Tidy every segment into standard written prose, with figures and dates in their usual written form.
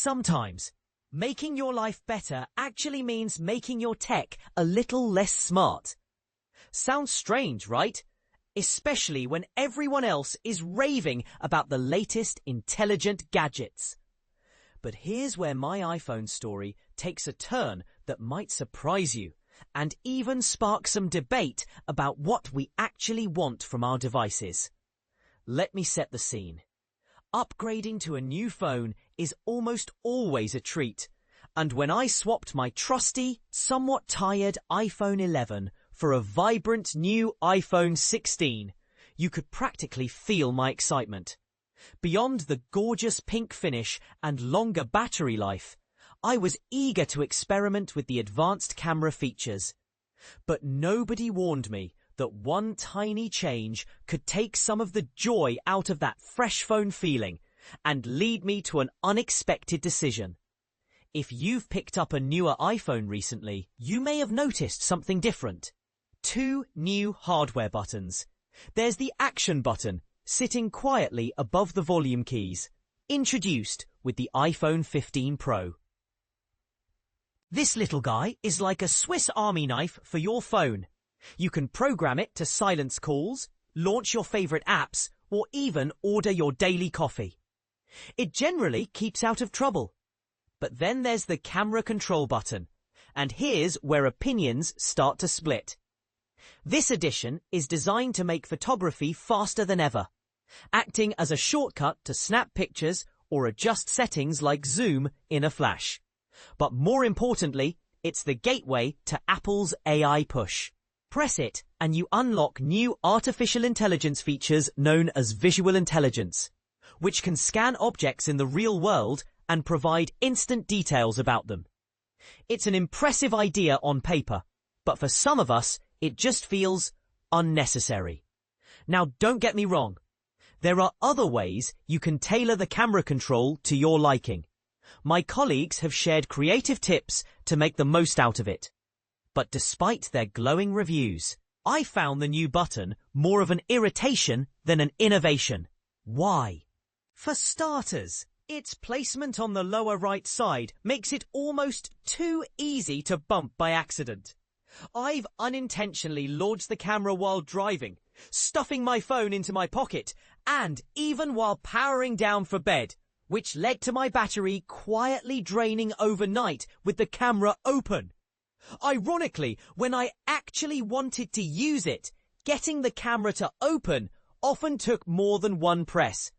Sometimes, making your life better actually means making your tech a little less smart. Sounds strange, right? Especially when everyone else is raving about the latest intelligent gadgets. But here's where my iPhone story takes a turn that might surprise you and even spark some debate about what we actually want from our devices. Let me set the scene. Upgrading to a new phone is almost always a treat, and when I swapped my trusty, somewhat tired iPhone 11 for a vibrant new iPhone 16, you could practically feel my excitement. Beyond the gorgeous pink finish and longer battery life, I was eager to experiment with the advanced camera features. But nobody warned me that one tiny change could take some of the joy out of that fresh phone feeling and lead me to an unexpected decision. If you've picked up a newer iPhone recently, you may have noticed something different. 2 new hardware buttons. There's the Action button, sitting quietly above the volume keys, introduced with the iPhone 15 Pro. This little guy is like a Swiss Army knife for your phone. You can program it to silence calls, launch your favorite apps, or even order your daily coffee. It generally keeps out of trouble. But then there's the camera control button, and here's where opinions start to split. This addition is designed to make photography faster than ever, acting as a shortcut to snap pictures or adjust settings like zoom in a flash. But more importantly, it's the gateway to Apple's AI push. Press it and you unlock new artificial intelligence features known as visual intelligence, which can scan objects in the real world and provide instant details about them. It's an impressive idea on paper, but for some of us, it just feels unnecessary. Now, don't get me wrong. There are other ways you can tailor the camera control to your liking. My colleagues have shared creative tips to make the most out of it. But despite their glowing reviews, I found the new button more of an irritation than an innovation. Why? For starters, its placement on the lower right side makes it almost too easy to bump by accident. I've unintentionally launched the camera while driving, stuffing my phone into my pocket, and even while powering down for bed, which led to my battery quietly draining overnight with the camera open. Ironically, when I actually wanted to use it, getting the camera to open often took more than one press.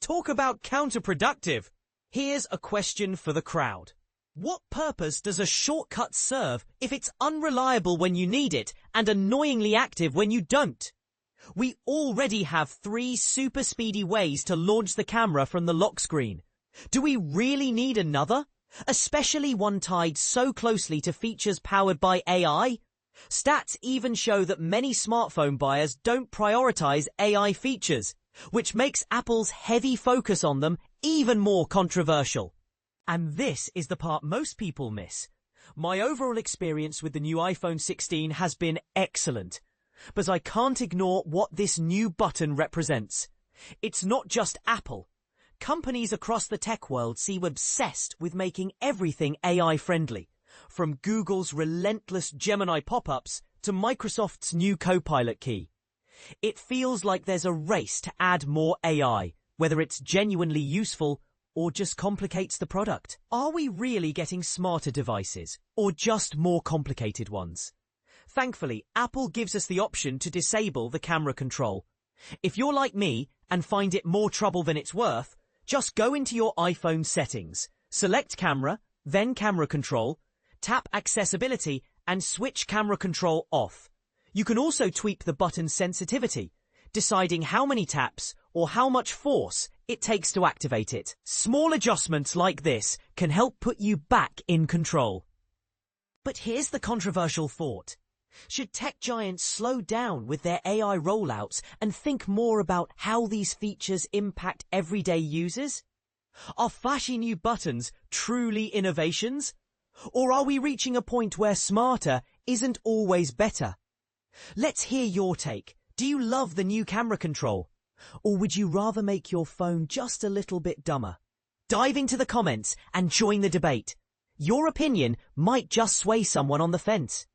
Talk about counterproductive. Here's a question for the crowd. What purpose does a shortcut serve if it's unreliable when you need it and annoyingly active when you don't? We already have 3 super speedy ways to launch the camera from the lock screen. Do we really need another? Especially one tied so closely to features powered by AI? Stats even show that many smartphone buyers don't prioritize AI features, which makes Apple's heavy focus on them even more controversial. And this is the part most people miss. My overall experience with the new iPhone 16 has been excellent, but I can't ignore what this new button represents. It's not just Apple. Companies across the tech world seem obsessed with making everything AI-friendly, from Google's relentless Gemini pop-ups to Microsoft's new Copilot key. It feels like there's a race to add more AI, whether it's genuinely useful or just complicates the product. Are we really getting smarter devices, or just more complicated ones? Thankfully, Apple gives us the option to disable the camera control. If you're like me and find it more trouble than it's worth, just go into your iPhone settings, select camera, then camera control, tap accessibility and switch camera control off. You can also tweak the button's sensitivity, deciding how many taps or how much force it takes to activate it. Small adjustments like this can help put you back in control. But here's the controversial thought. Should tech giants slow down with their AI rollouts and think more about how these features impact everyday users? Are flashy new buttons truly innovations? Or are we reaching a point where smarter isn't always better? Let's hear your take. Do you love the new camera control? Or would you rather make your phone just a little bit dumber? Dive into the comments and join the debate. Your opinion might just sway someone on the fence.